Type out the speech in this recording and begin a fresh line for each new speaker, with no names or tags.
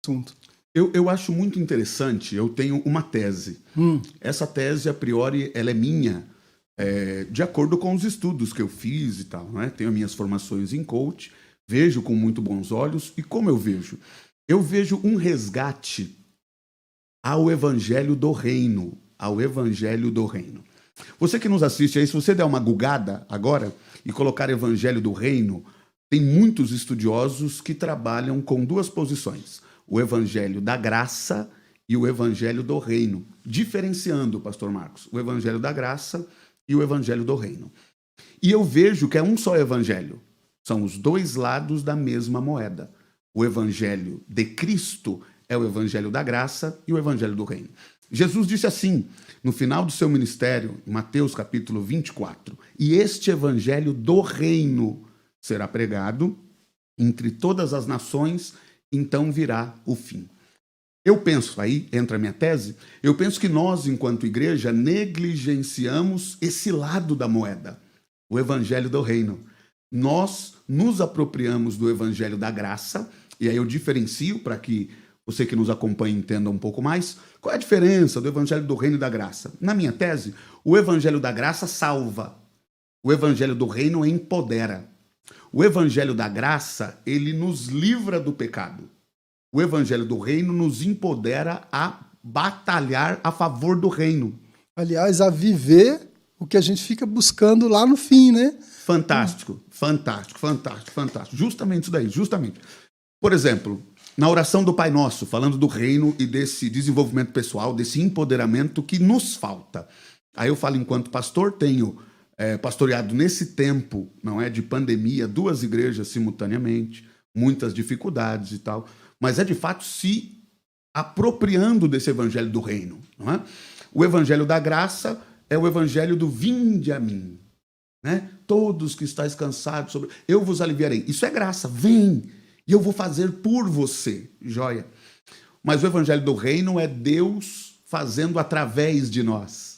assunto.
Eu acho muito interessante, eu tenho uma tese. Essa tese, a priori, ela é minha, de acordo com os estudos que eu fiz e tal, né? Tenho minhas formações em coach, vejo com muito bons olhos. E como eu vejo? Eu vejo um resgate ao evangelho do reino, ao evangelho do reino. Você que nos assiste aí, se você der uma gugada agora e colocar evangelho do reino, tem muitos estudiosos que trabalham com duas posições: o evangelho da graça e o evangelho do reino, diferenciando, pastor Marcos, o evangelho da graça e o evangelho do reino. E eu vejo que é um só evangelho, são os dois lados da mesma moeda. O evangelho de Cristo é o evangelho da graça e o evangelho do reino. Jesus disse assim, no final do seu ministério, em Mateus capítulo 24, e este evangelho do reino será pregado entre todas as nações, então virá o fim. Eu penso, aí entra a minha tese, eu penso que nós, enquanto igreja, negligenciamos esse lado da moeda, o evangelho do reino. Nós nos apropriamos do evangelho da graça, e aí eu diferencio para que você que nos acompanha entenda um pouco mais. Qual é a diferença do evangelho do reino e da graça? Na minha tese, o evangelho da graça salva, o evangelho do reino empodera. O evangelho da graça, ele nos livra do pecado. O evangelho do reino nos empodera a batalhar a favor do reino.
Aliás, a viver o que a gente fica buscando lá no fim, né?
Fantástico, fantástico, fantástico, fantástico. Justamente isso daí, justamente. Por exemplo, na oração do Pai Nosso, falando do reino e desse desenvolvimento pessoal, desse empoderamento que nos falta. Aí eu falo, enquanto pastor, tenho pastoreado nesse tempo, não é, de pandemia, 2 igrejas simultaneamente, muitas dificuldades e tal, mas é de fato se apropriando desse evangelho do reino, não é? O evangelho da graça é o evangelho do vinde a mim, né? Todos que estáis cansados, eu vos aliviarei. Isso é graça, vem, e eu vou fazer por você, joia. Mas o evangelho do reino é Deus fazendo através de nós.